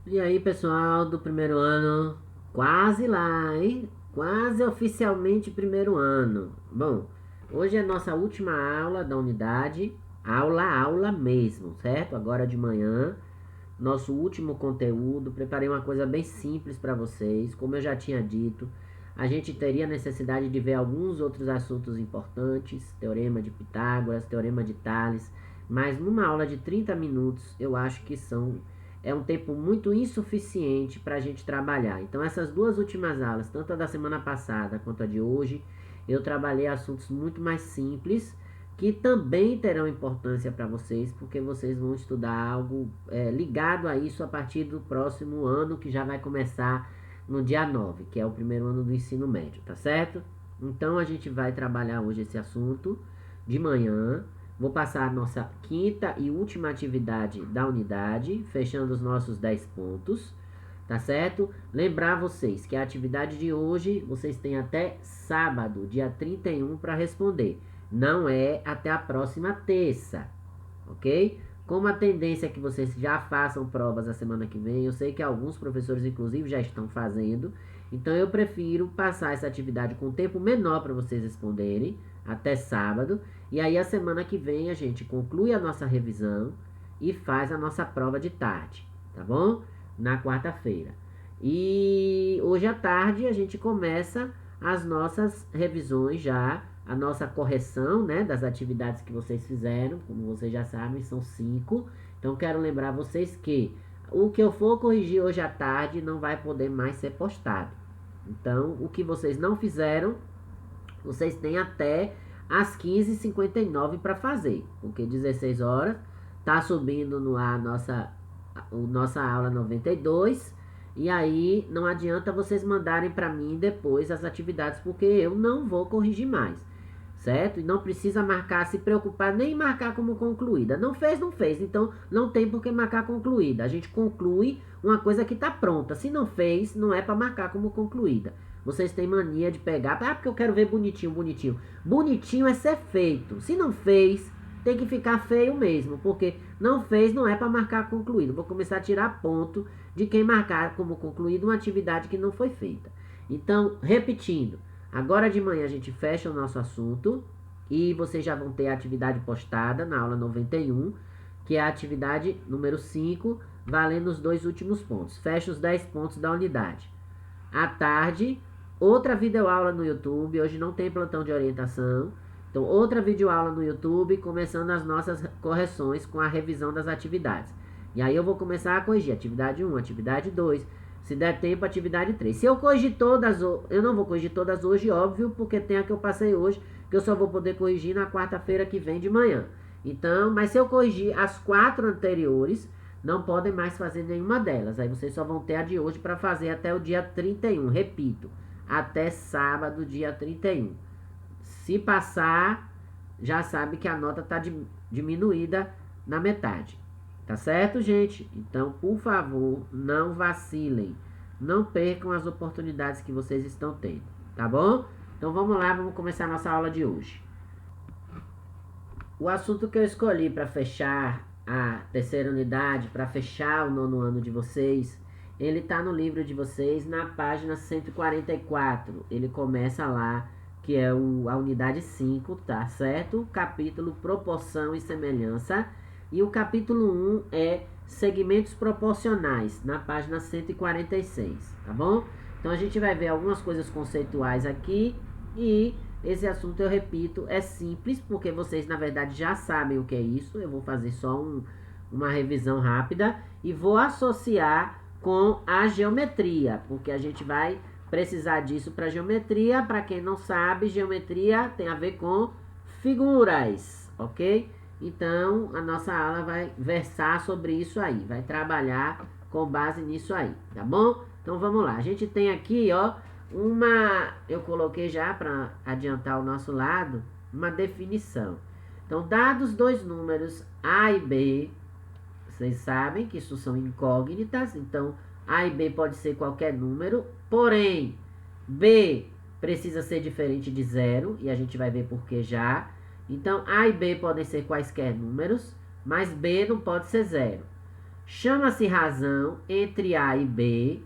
E aí, pessoal do primeiro ano, quase lá, hein? Quase oficialmente primeiro ano. Bom, hoje é nossa última aula da unidade, aula mesmo, certo? Agora de manhã, nosso último conteúdo. Preparei uma coisa bem simples para vocês. Como eu já tinha dito, a gente teria necessidade de ver alguns outros assuntos importantes, teorema de Pitágoras, teorema de Tales, mas numa aula de 30 minutos, eu acho que é um tempo muito insuficiente para a gente trabalhar. Então, essas duas últimas aulas, tanto a da semana passada quanto a de hoje, eu trabalhei assuntos muito mais simples, que também terão importância para vocês, porque vocês vão estudar algo ligado a isso a partir do próximo ano, que já vai começar no dia 9, que é o primeiro ano do ensino médio, tá certo? Então, a gente vai trabalhar hoje esse assunto de manhã. Vou passar a nossa quinta e última atividade da unidade, fechando os nossos 10 pontos, tá certo? Lembrar vocês que a atividade de hoje, vocês têm até sábado, dia 31, para responder. Não é até a próxima terça, ok? Como a tendência é que vocês já façam provas a semana que vem, eu sei que alguns professores, inclusive, já estão fazendo, então eu prefiro passar essa atividade com tempo menor para vocês responderem, até sábado, e aí a semana que vem a gente conclui a nossa revisão e faz a nossa prova de tarde, tá bom? Na quarta-feira. E hoje à tarde a gente começa as nossas revisões já, a nossa correção, né, das atividades que vocês fizeram. Como vocês já sabem, são 5. Então quero lembrar vocês que o que eu for corrigir hoje à tarde não vai poder mais ser postado. Então, o que vocês não fizeram, vocês têm até às 15h59 para fazer, porque 16 horas tá subindo no ar nossa aula 92, e aí não adianta vocês mandarem para mim depois as atividades, porque eu não vou corrigir mais, certo? E não precisa marcar, se preocupar, nem marcar como concluída. Não fez, não fez, então não tem por que marcar concluída. A gente conclui uma coisa que está pronta. Se não fez, não é para marcar como concluída. Vocês têm mania de pegar, porque eu quero ver bonitinho, bonitinho. Bonitinho é ser feito. Se não fez, tem que ficar feio mesmo, porque não fez, não é para marcar concluído. Vou começar a tirar ponto de quem marcar como concluído uma atividade que não foi feita. Então, repetindo, agora de manhã a gente fecha o nosso assunto e vocês já vão ter a atividade postada na aula 91, que é a atividade número 5, valendo os 2 últimos pontos. Fecha os 10 pontos da unidade. À tarde, outra videoaula no YouTube. Hoje não tem plantão de orientação. Então, outra videoaula no YouTube, começando as nossas correções com a revisão das atividades. E aí eu vou começar a corrigir atividade 1, atividade 2, se der tempo, atividade 3. Se eu corrigir todas, eu não vou corrigir todas hoje, óbvio, porque tem a que eu passei hoje, que eu só vou poder corrigir na quarta-feira que vem de manhã. Então, mas se eu corrigir as 4 anteriores, não podem mais fazer nenhuma delas. Aí vocês só vão ter a de hoje para fazer até o dia 31. Repito, até sábado, dia 31. Se passar, já sabe que a nota está diminuída na metade. Tá certo, gente? Então, por favor, não vacilem. Não percam as oportunidades que vocês estão tendo. Tá bom? Então vamos lá, vamos começar a nossa aula de hoje. O assunto que eu escolhi para fechar a terceira unidade, para fechar o nono ano de vocês, ele está no livro de vocês, na página 144. Ele começa lá, que é a unidade 5, tá certo? Capítulo Proporção e Semelhança. E o capítulo 1 é Segmentos Proporcionais, na página 146, tá bom? Então a gente vai ver algumas coisas conceituais aqui e esse assunto, eu repito, é simples, porque vocês na verdade já sabem o que é isso. Eu vou fazer só uma revisão rápida e vou associar com a geometria, porque a gente vai precisar disso para geometria. Para quem não sabe, geometria tem a ver com figuras, ok? Então, a nossa aula vai versar sobre isso aí, vai trabalhar com base nisso aí, tá bom? Então, vamos lá. A gente tem aqui, ó, eu coloquei já para adiantar o nosso lado, uma definição. Então, dados dois números A e B, vocês sabem que isso são incógnitas, então A e B pode ser qualquer número, porém, B precisa ser diferente de zero, e a gente vai ver por que já. Então, A e B podem ser quaisquer números, mas B não pode ser zero. chama-se razão entre A e B,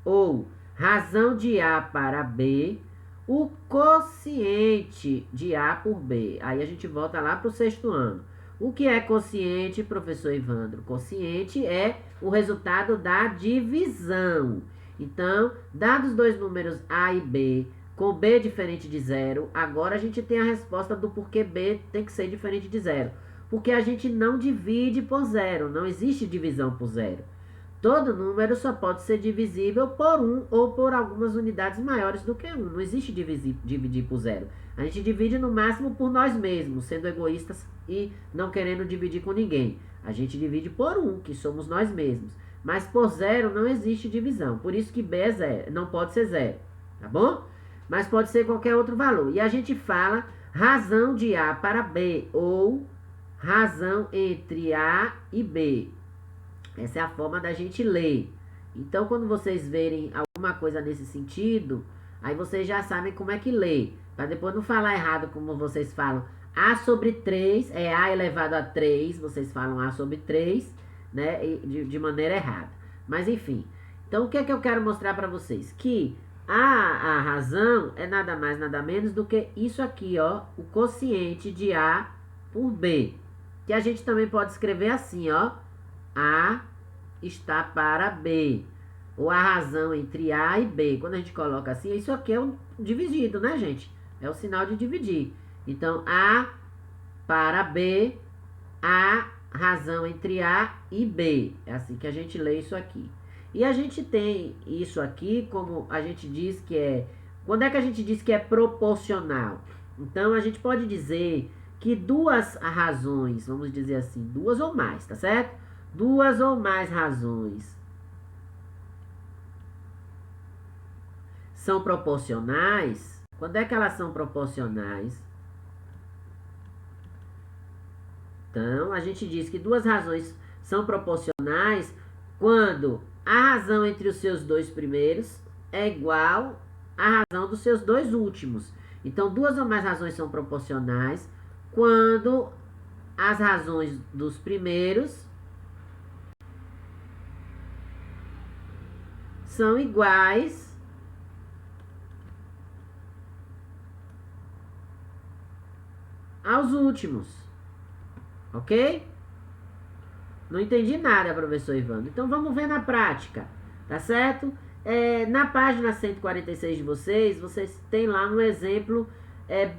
ou razão de A para B, o quociente de A por B. Aí a gente volta lá para o 6º ano. O que é quociente, professor Evandro? Quociente é o resultado da divisão. Então, dados dois números A e B, com B diferente de 0, agora a gente tem a resposta do porquê B tem que ser diferente de 0. Porque a gente não divide por 0, não existe divisão por 0. Todo número só pode ser divisível por 1 ou por algumas unidades maiores do que 1. Não existe dividir por 0. A gente divide no máximo por nós mesmos, sendo egoístas e não querendo dividir com ninguém. A gente divide por 1, que somos nós mesmos. Mas por 0 não existe divisão. Por isso que B é 0, não pode ser 0. Tá bom? Mas pode ser qualquer outro valor. E a gente fala razão de A para B, ou razão entre A e B. Essa é a forma da gente ler. Então, quando vocês verem alguma coisa nesse sentido, aí vocês já sabem como é que lê. Para depois não falar errado como vocês falam. A sobre 3, é A elevado a 3, vocês falam A sobre 3, né? De maneira errada. Mas enfim. Então, o que é que eu quero mostrar para vocês? Que a razão é nada mais, nada menos do que isso aqui, ó. O quociente de A por B. Que a gente também pode escrever assim, ó. A está para B. Ou a razão entre A e B. Quando a gente coloca assim, isso aqui é um dividido, né, gente? É o sinal de dividir. Então, A para B, a razão entre A e B. É assim que a gente lê isso aqui. E a gente tem isso aqui, como a gente diz que é... Quando é que a gente diz que é proporcional? Então, a gente pode dizer que duas razões, vamos dizer assim, duas ou mais, tá certo? Duas ou mais razões são proporcionais. Quando é que elas são proporcionais? Então, a gente diz que duas razões são proporcionais quando a razão entre os seus dois primeiros é igual à razão dos seus dois últimos. Então, duas ou mais razões são proporcionais quando as razões dos primeiros são iguais aos últimos. Ok? Não entendi nada, professor Ivandro. Então vamos ver na prática, tá certo? Na página 146 de vocês têm lá um exemplo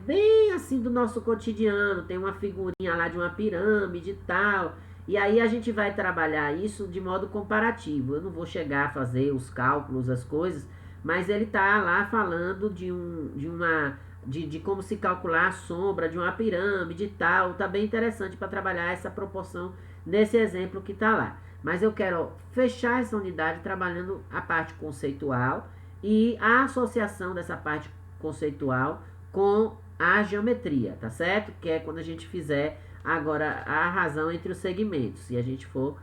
bem assim do nosso cotidiano. Tem uma figurinha lá de uma pirâmide e tal. E aí a gente vai trabalhar isso de modo comparativo. Eu não vou chegar a fazer os cálculos, as coisas, mas ele tá lá falando de como se calcular a sombra de uma pirâmide e tal. Tá bem interessante para trabalhar essa proporção nesse exemplo que tá lá. Mas eu quero fechar essa unidade trabalhando a parte conceitual e a associação dessa parte conceitual com a geometria, tá certo? Que é quando a gente fizer agora a razão entre os segmentos, e a gente for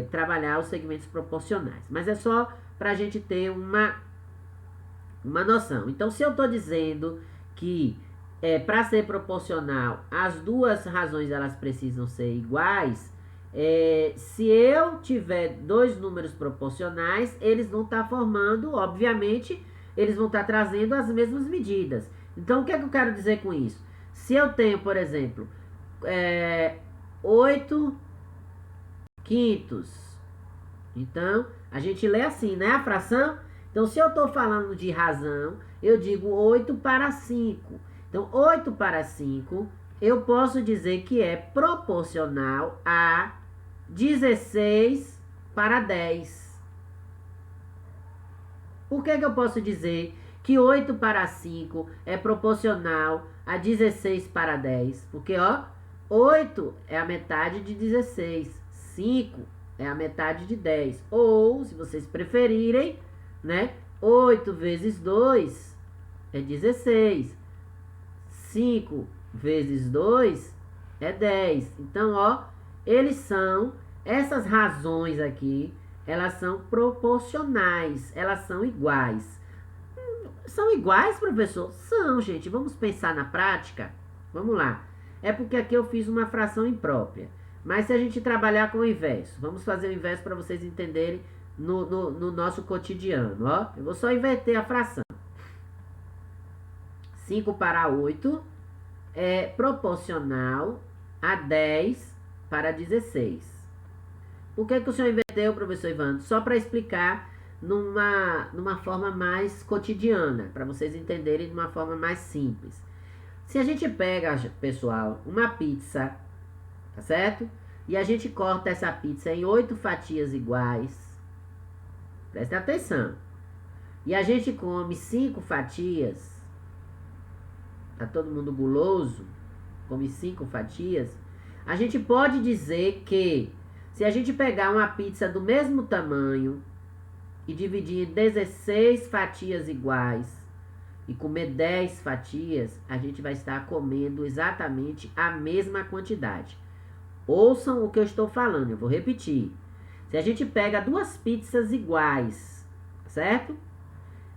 trabalhar os segmentos proporcionais. Mas é só para a gente ter uma noção. Então, se eu estou dizendo que para ser proporcional, as duas razões elas precisam ser iguais, se eu tiver dois números proporcionais, eles vão estar formando, obviamente, eles vão estar trazendo as mesmas medidas. Então, o que é que eu quero dizer com isso? Se eu tenho, por exemplo, 8 quintos, então, a gente lê assim, né, a fração? Então, se eu estou falando de razão, eu digo 8 para 5. Então, 8 para 5, eu posso dizer que é proporcional a 16 para 10. Por que eu posso dizer que 8 para 5 é proporcional a 16 para 10? Porque, ó, 8 é a metade de 16, 5 é a metade de 10. Ou, se vocês preferirem, né, 8 vezes 2 é 16. 5 vezes 2 é 10. Então, ó, essas razões aqui, elas são proporcionais, elas são iguais. São iguais, professor? São, gente. Vamos pensar na prática? Vamos lá. É porque aqui eu fiz uma fração imprópria. Mas se a gente trabalhar com o inverso, vamos fazer o inverso para vocês entenderem no nosso cotidiano, ó. Eu vou só inverter a fração. 5 para 8 é proporcional a 10 para 16. Por que o senhor inverteu, professor Ivan? Só para explicar numa forma mais cotidiana, para vocês entenderem de uma forma mais simples. Se a gente pega, pessoal, uma pizza, tá certo? E a gente corta essa pizza em 8 fatias iguais. Presta atenção. E a gente come 5 fatias. Tá todo mundo guloso? Come 5 fatias. A gente pode dizer que se a gente pegar uma pizza do mesmo tamanho e dividir em 16 fatias iguais e comer 10 fatias, a gente vai estar comendo exatamente a mesma quantidade. Ouçam o que eu estou falando, eu vou repetir. Se a gente pega 2 pizzas iguais, certo?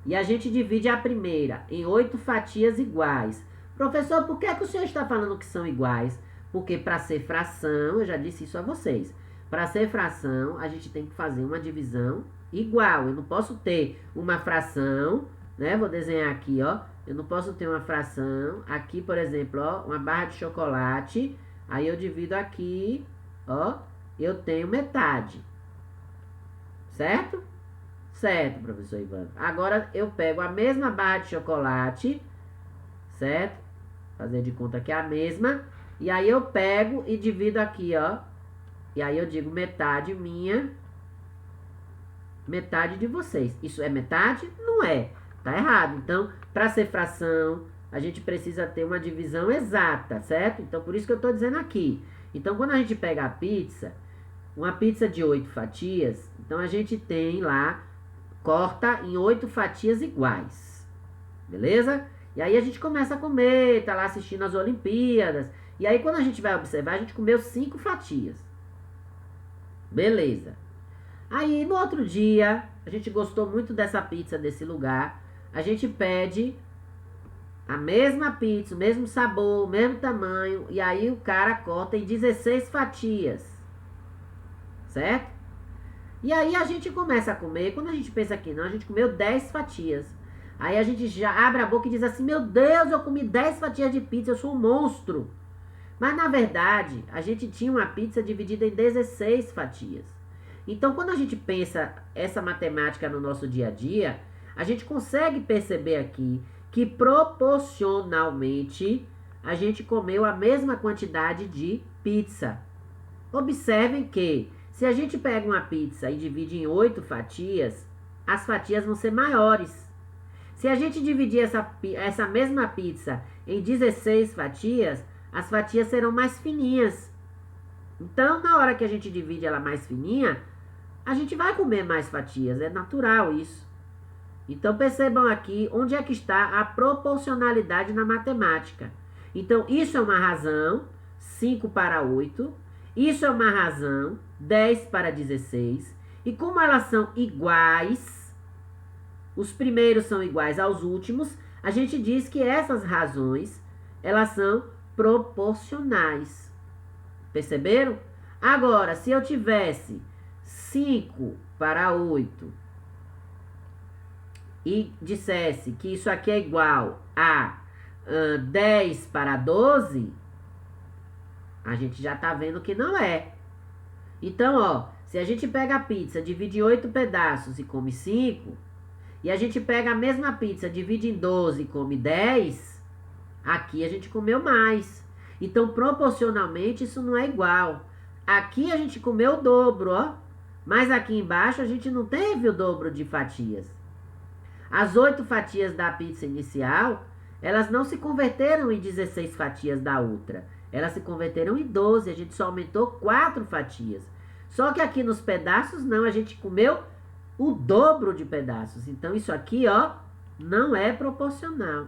E a gente divide a primeira em 8 fatias iguais. Professor, por que o senhor está falando que são iguais? Porque para ser fração, eu já disse isso a vocês. Para ser fração, a gente tem que fazer uma divisão igual. Eu não posso ter uma fração, né? Vou desenhar aqui, ó. Eu não posso ter uma fração. Aqui, por exemplo, ó, uma barra de chocolate. Aí eu divido aqui, ó. Eu tenho metade. Certo? Certo, professor Ivan. Agora eu pego a mesma barra de chocolate, certo? Fazer de conta que é a mesma. E aí eu pego e divido aqui, ó. E aí eu digo metade minha, metade de vocês. Isso é metade? Não é. Tá errado. Então, para ser fração, a gente precisa ter uma divisão exata, certo? Então, por isso que eu tô dizendo aqui. Então, quando a gente pega a pizza, uma pizza de 8 fatias, então a gente tem lá, corta em 8 fatias iguais. Beleza? E aí a gente começa a comer, tá lá assistindo as Olimpíadas. E aí quando a gente vai observar, a gente comeu 5 fatias. Beleza. Aí no outro dia, a gente gostou muito dessa pizza desse lugar. A gente pede a mesma pizza, o mesmo sabor, o mesmo tamanho. E aí o cara corta em 16 fatias. Certo? E aí a gente começa a comer. Quando a gente pensa que não, a gente comeu 10 fatias. Aí a gente já abre a boca e diz assim: meu Deus, eu comi 10 fatias de pizza, eu sou um monstro. Mas na verdade, a gente tinha uma pizza dividida em 16 fatias. Então, quando a gente pensa essa matemática no nosso dia a dia, a gente consegue perceber aqui que proporcionalmente a gente comeu a mesma quantidade de pizza. Observem que se a gente pega uma pizza e divide em 8 fatias, as fatias vão ser maiores. Se a gente dividir essa mesma pizza em 16 fatias, as fatias serão mais fininhas. Então, na hora que a gente divide ela mais fininha, a gente vai comer mais fatias. É natural isso. Então, percebam aqui onde é que está a proporcionalidade na matemática. Então, isso é uma razão, 5 para 8. Isso é uma razão, 10 para 16. E como elas são iguais, os primeiros são iguais aos últimos, a gente diz que essas razões, elas são proporcionais. Perceberam? Agora, se eu tivesse 5 para 8 e dissesse que isso aqui é igual a 10 para 12, a gente já tá vendo que não é. Então, ó, se a gente pega a pizza, divide em 8 pedaços e come 5, e a gente pega a mesma pizza, divide em 12 e come 10, aqui a gente comeu mais. Então, proporcionalmente, isso não é igual. Aqui a gente comeu o dobro, ó. Mas aqui embaixo a gente não teve o dobro de fatias. As 8 fatias da pizza inicial, elas não se converteram em 16 fatias da outra. Elas se converteram em 12. A gente só aumentou 4 fatias. Só que aqui nos pedaços, não. A gente comeu o dobro de pedaços. Então, isso aqui, ó, não é proporcional.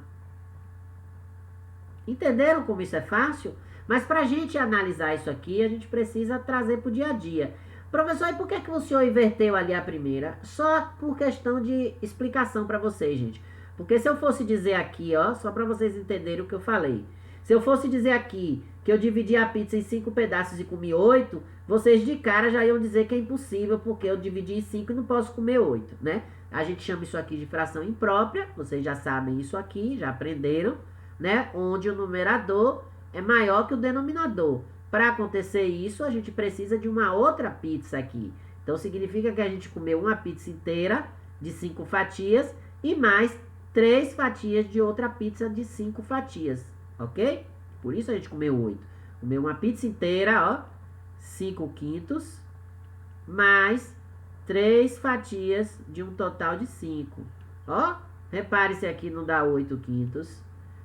Entenderam como isso é fácil? Mas para a gente analisar isso aqui, a gente precisa trazer para o dia a dia. Professor, e por que o senhor inverteu ali a primeira? Só por questão de explicação para vocês, gente. Porque se eu fosse dizer aqui, ó, só para vocês entenderem o que eu falei. Se eu fosse dizer aqui que eu dividi a pizza em 5 pedaços e comi 8, vocês de cara já iam dizer que é impossível, porque eu dividi em 5 e não posso comer 8, né? A gente chama isso aqui de fração imprópria, vocês já sabem isso aqui, já aprenderam, né? Onde o numerador é maior que o denominador. Para acontecer isso, a gente precisa de uma outra pizza aqui. Então, significa que a gente comeu uma pizza inteira de 5 fatias e mais 3 fatias de outra pizza de 5 fatias, ok? Por isso a gente comeu 8. Comeu uma pizza inteira, ó, 5 quintos, mais 3 fatias de um total de 5. Ó, repare se aqui não dá 8 quintos.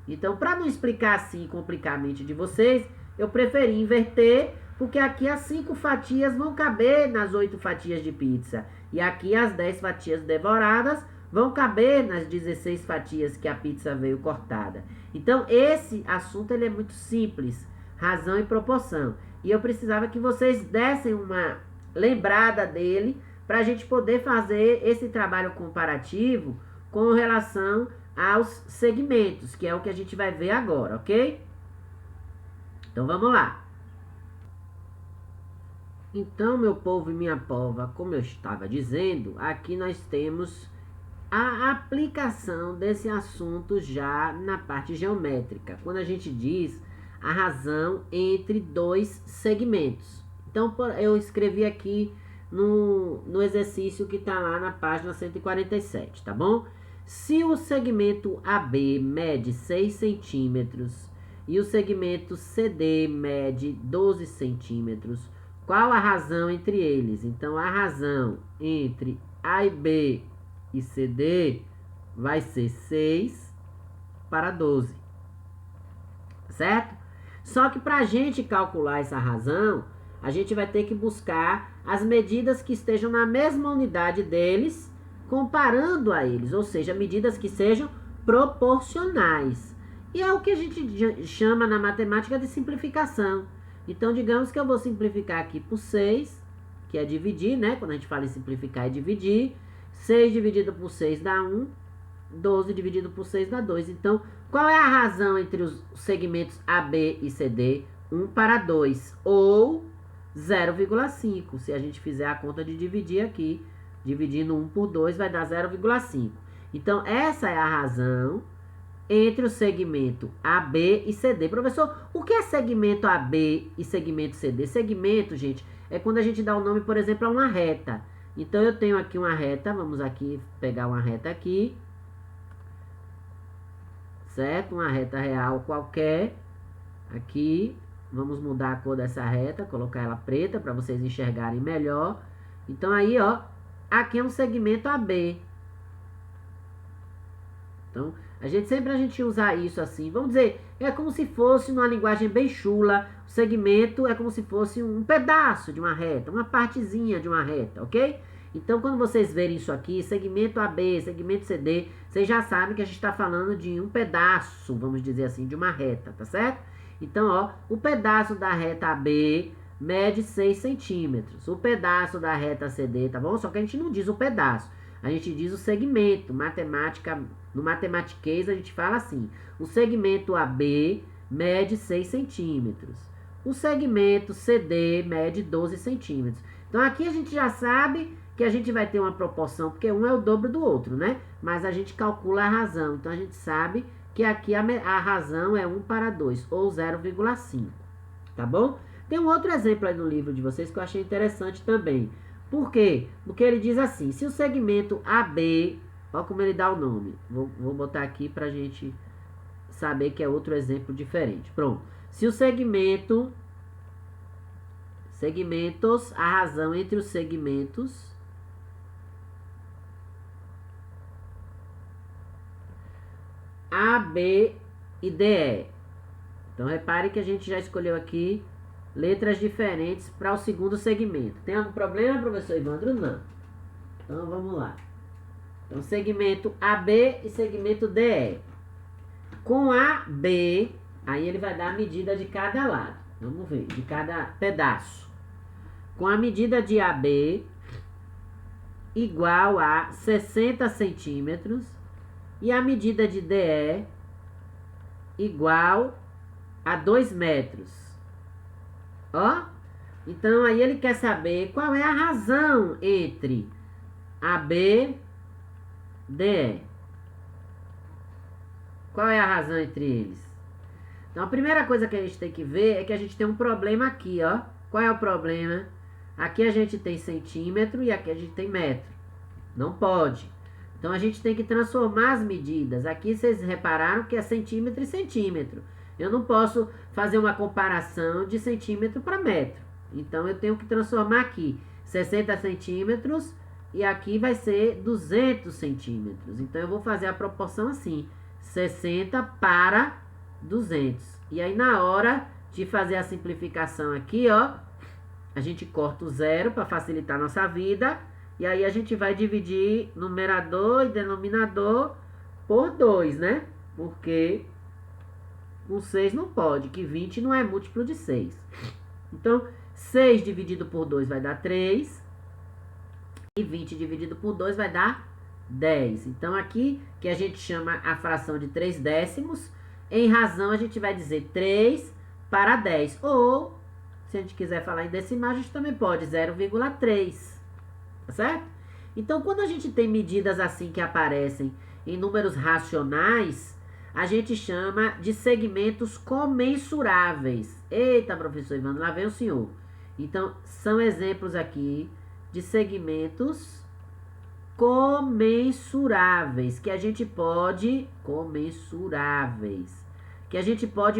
Então, para não explicar assim complicar a mente de vocês, eu preferi inverter, porque aqui as 5 fatias vão caber nas 8 fatias de pizza. E aqui as 10 fatias devoradas vão caber nas 16 fatias que a pizza veio cortada. Então, esse assunto ele é muito simples, razão e proporção. E eu precisava que vocês dessem uma lembrada dele para a gente poder fazer esse trabalho comparativo com relação aos segmentos, que é o que a gente vai ver agora, ok? Então, vamos lá. Então, meu povo e minha pova, como eu estava dizendo, aqui nós temos a aplicação desse assunto já na parte geométrica, quando a gente diz a razão entre dois segmentos. Então, eu escrevi aqui no exercício que está lá na página 147, tá bom? Se o segmento AB mede 6 centímetros e o segmento CD mede 12 centímetros, qual a razão entre eles? Então, a razão entre A e B e CD vai ser 6 para 12, certo? Só que para a gente calcular essa razão, a gente vai ter que buscar as medidas que estejam na mesma unidade deles, comparando a eles, ou seja, medidas que sejam proporcionais. E é o que a gente chama na matemática de simplificação. Então, digamos que eu vou simplificar aqui por 6, que é dividir, né? Quando a gente fala em simplificar é dividir. 6 dividido por 6 dá 1, 12 dividido por 6 dá 2. Então, qual é a razão entre os segmentos AB e CD? 1 para 2, ou 0,5. Se a gente fizer a conta de dividir aqui, dividindo 1 por 2 vai dar 0,5. Então, essa é a razão entre o segmento AB e CD. Professor, o que é segmento AB e segmento CD? Segmento, gente, é quando a gente dá o nome, por exemplo, a uma reta. Então, eu tenho aqui uma reta, vamos aqui pegar uma reta aqui, certo? Uma reta real qualquer, aqui, vamos mudar a cor dessa reta, colocar ela preta para vocês enxergarem melhor. Então, aí, ó, aqui é um segmento AB. Então, a gente usa isso assim, vamos dizer, é como se fosse, numa linguagem bem chula, o segmento é como se fosse um pedaço de uma reta, uma partezinha de uma reta, ok? Então, quando vocês verem isso aqui, segmento AB, segmento CD, vocês já sabem que a gente está falando de um pedaço, vamos dizer assim, de uma reta, tá certo? Então, ó, o pedaço da reta AB mede 6 centímetros, o pedaço da reta CD, tá bom? Só que a gente não diz o pedaço, a gente diz o segmento. No matematiquês a gente fala assim, o segmento AB mede 6 centímetros, o segmento CD mede 12 centímetros. Então aqui a gente já sabe que a gente vai ter uma proporção, porque um é o dobro do outro, né? Mas a gente calcula a razão, então a gente sabe que aqui a razão é 1 para 2, ou 0,5, tá bom? Tem um outro exemplo aí no livro de vocês que eu achei interessante também. Por quê? Porque ele diz assim, se o segmento AB, olha como ele dá o nome, vou botar aqui pra gente saber que é outro exemplo diferente. Pronto. Se o segmentos, a razão entre os segmentos A, B e DE. Então, repare que a gente já escolheu aqui letras diferentes para o segundo segmento. Tem algum problema, professor Evandro? Não. Então, vamos lá. Então, segmento AB e segmento DE. Com AB, aí ele vai dar a medida de cada lado. Vamos ver, de cada pedaço. Com a medida de AB igual a 60 centímetros e a medida de DE igual a 2 metros. Ó, então aí ele quer saber qual é a razão entre AB, DE. Qual é a razão entre eles? Então a primeira coisa que a gente tem que ver é que a gente tem um problema aqui, ó. Qual é o problema? Aqui a gente tem centímetro e aqui a gente tem metro. Não pode. Então a gente tem que transformar as medidas. Aqui vocês repararam que é centímetro e centímetro. Eu não posso fazer uma comparação de centímetro para metro. Então eu tenho que transformar aqui 60 centímetros e aqui vai ser 200 centímetros. Então eu vou fazer a proporção assim, 60 para 200. E aí na hora de fazer a simplificação aqui, ó, a gente corta o zero para facilitar a nossa vida. E aí a gente vai dividir numerador e denominador por 2, né? Porque com 6 não pode, que 20 não é múltiplo de 6. Então, 6 dividido por 2 vai dar 3. E 20 dividido por 2 vai dar 10. Então, aqui, que a gente chama a fração de 3 décimos, em razão a gente vai dizer 3 para 10. Ou, se a gente quiser falar em decimal, a gente também pode, 0,3. Tá certo? Então, quando a gente tem medidas assim que aparecem em números racionais, a gente chama de segmentos comensuráveis. Eita, professor Ivandro, lá vem o senhor. Então, são exemplos aqui de segmentos comensuráveis, que a gente pode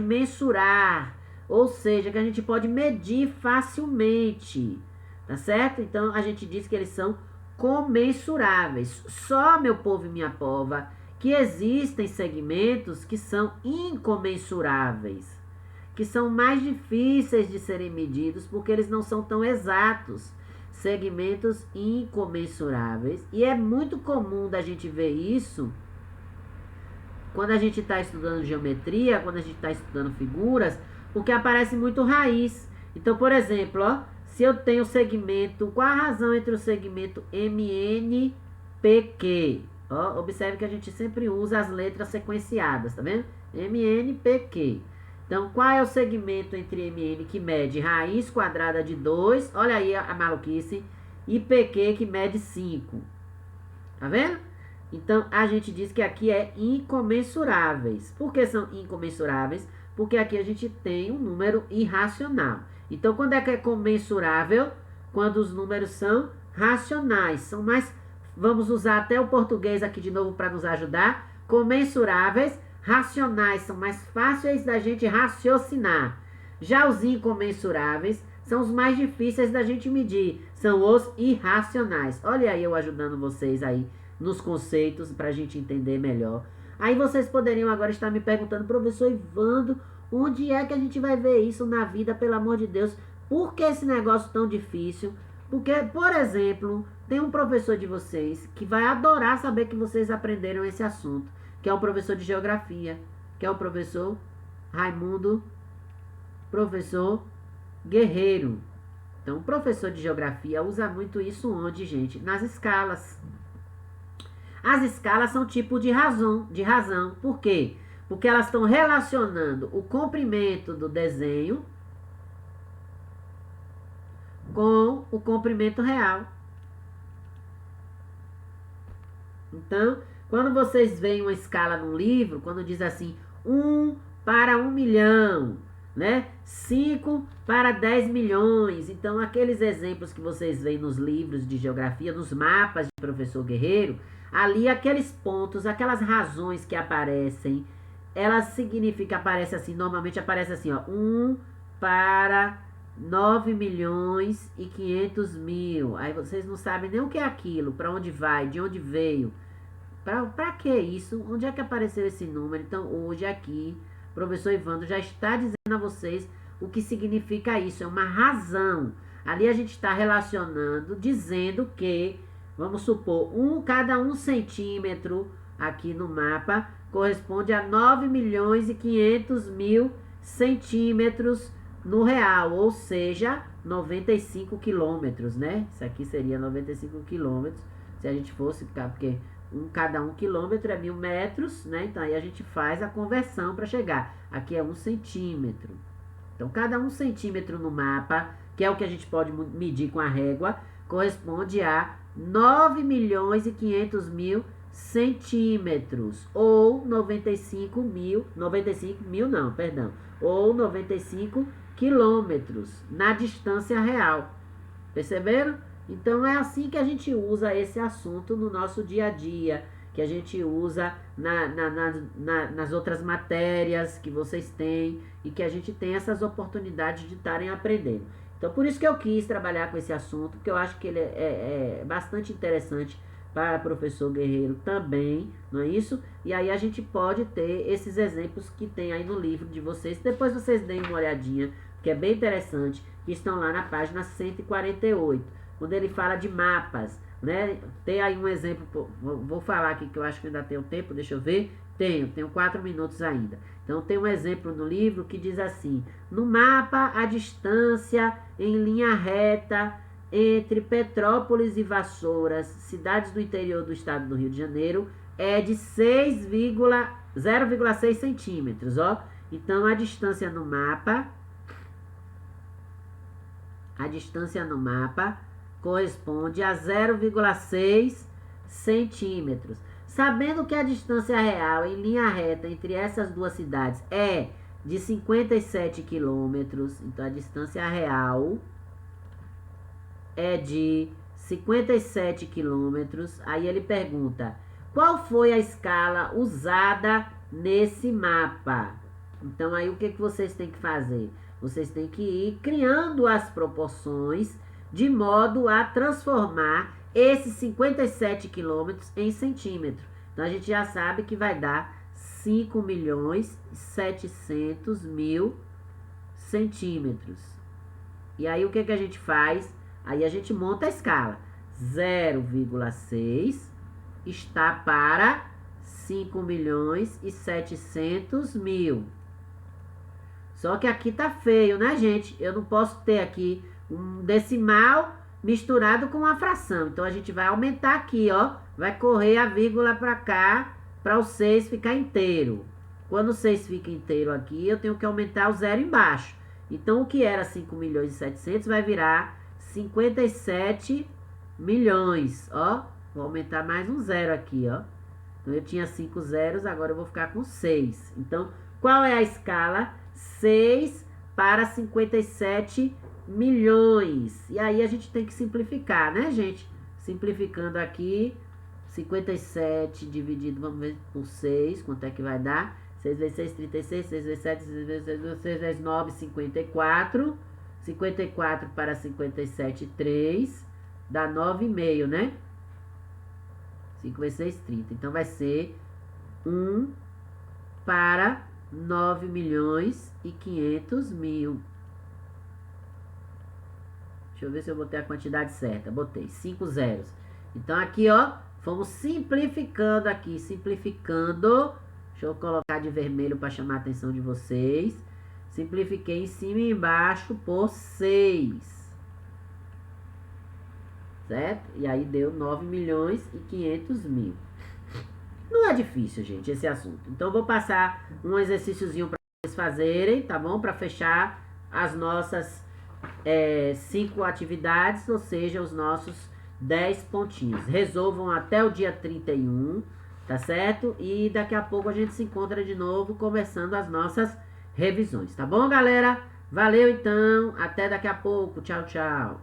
mensurar, ou seja, que a gente pode medir facilmente. Tá certo? Então, a gente diz que eles são comensuráveis. Só, meu povo e minha pova, que existem segmentos que são incomensuráveis, que são mais difíceis de serem medidos porque eles não são tão exatos. Segmentos incomensuráveis. E é muito comum da gente ver isso quando a gente está estudando geometria, quando a gente está estudando figuras, porque aparece muito raiz. Então, por exemplo, ó, se eu tenho segmento, qual a razão entre o segmento MN, PQ? Ó, observe que a gente sempre usa as letras sequenciadas, tá vendo? MN, PQ. Então, qual é o segmento entre MN que mede raiz quadrada de 2, olha aí a maluquice, e PQ que mede 5. Tá vendo? Então, a gente diz que aqui é incomensuráveis. Por que são incomensuráveis? Porque aqui a gente tem um número irracional. Então, quando é que é comensurável? Quando os números são racionais. São mais, vamos usar até o português aqui de novo para nos ajudar. Comensuráveis, racionais, são mais fáceis da gente raciocinar. Já os incomensuráveis são os mais difíceis da gente medir. São os irracionais. Olha aí eu ajudando vocês aí nos conceitos para a gente entender melhor. Aí vocês poderiam agora estar me perguntando, professor Ivandro, onde é que a gente vai ver isso na vida, pelo amor de Deus? Por que esse negócio tão difícil? Porque, por exemplo, tem um professor de vocês que vai adorar saber que vocês aprenderam esse assunto, que é o professor de geografia, que é o professor Raimundo, professor Guerreiro. Então, o professor de geografia usa muito isso onde, gente? Nas escalas. As escalas são tipo de razão. Por quê? Porque elas estão relacionando o comprimento do desenho com o comprimento real. Então, quando vocês veem uma escala no livro, quando diz assim, 1 para 1 milhão, né? 5 para 10 milhões. Então, aqueles exemplos que vocês veem nos livros de geografia, nos mapas de professor Guerreiro, ali aqueles pontos, aquelas razões que aparecem, elas significam, aparece assim, normalmente aparece assim, ó, 1 para 9 milhões e 500 mil. Aí vocês não sabem nem o que é aquilo, para onde vai, de onde veio. Para que isso? Onde é que apareceu esse número? Então, hoje aqui, o professor Ivandro já está dizendo a vocês o que significa isso. É uma razão. Ali a gente está relacionando, dizendo que, vamos supor, cada 1 centímetro aqui no mapa corresponde a 9 milhões e 500 mil centímetros no real, ou seja, 95 quilômetros, né? Isso aqui seria 95 quilômetros, se a gente fosse, porque cada 1 quilômetro é 1000 metros, né? Então aí a gente faz a conversão para chegar. Aqui é 1 centímetro. Então cada 1 centímetro no mapa, que é o que a gente pode medir com a régua, corresponde a 9.500.000 centímetros, ou 95 quilômetros na distância real. Perceberam? Então é assim que a gente usa esse assunto no nosso dia a dia, que a gente usa nas outras matérias que vocês têm e que a gente tem essas oportunidades de estarem aprendendo. Então por isso que eu quis trabalhar com esse assunto, porque eu acho que ele é bastante interessante para o professor Guerreiro também, não é isso? E aí a gente pode ter esses exemplos que tem aí no livro de vocês. Depois vocês deem uma olhadinha, que é bem interessante, que estão lá na página 148, quando ele fala de mapas, né? Tem aí um exemplo, vou falar aqui que eu acho que ainda tenho tempo, deixa eu ver. Tenho 4 minutos ainda. Então tem um exemplo no livro que diz assim: no mapa a distância em linha reta entre Petrópolis e Vassouras, cidades do interior do estado do Rio de Janeiro, é de 0,6 centímetros, ó. Então a distância no mapa corresponde a 0,6 centímetros. Sabendo que a distância real em linha reta entre essas duas cidades é de 57 quilômetros, então a distância real é de 57 quilômetros. Aí ele pergunta: qual foi a escala usada nesse mapa? Então aí o que vocês têm que fazer? Vocês têm que ir criando as proporções de modo a transformar esses 57 quilômetros em centímetro. Então a gente já sabe que vai dar 5.700.000 centímetros. E aí o que a gente faz? Aí a gente monta a escala. 0,6 está para 5.700.000. Só que aqui tá feio, né, gente? Eu não posso ter aqui um decimal misturado com uma fração. Então a gente vai aumentar aqui, ó. Vai correr a vírgula para cá, para o 6 ficar inteiro. Quando o 6 fica inteiro aqui, eu tenho que aumentar o 0 embaixo. Então o que era 5.700.000 vai virar 57 milhões, ó. Vou aumentar mais um 0 aqui, ó. Então eu tinha 5 zeros, agora eu vou ficar com 6. Então, qual é a escala? 6 para 57 milhões. E aí a gente tem que simplificar, né, gente? Simplificando aqui, 57 dividido, vamos ver, por 6, quanto é que vai dar? 6 vezes 6, 36, 6 vezes 7, 6 vezes 6, 6 vezes 9, 54. 54 para 57, 3, dá 9,5, né? 5 vezes 6, 30. Então vai ser 1 para 9.500.000. Deixa eu ver se eu botei a quantidade certa. Botei 5 zeros. Então aqui, ó, fomos simplificando aqui, simplificando. Deixa eu colocar de vermelho para chamar a atenção de vocês. Simplifiquei em cima e embaixo por 6. Certo? E aí deu 9.500.000. Não é difícil, gente, esse assunto. Então eu vou passar um exercíciozinho para vocês fazerem, tá bom? Para fechar as nossas 5 atividades, ou seja, os nossos 10 pontinhos. Resolvam até o dia 31, tá certo? E daqui a pouco a gente se encontra de novo começando as nossas revisões, tá bom, galera? Valeu então, até daqui a pouco. Tchau, tchau.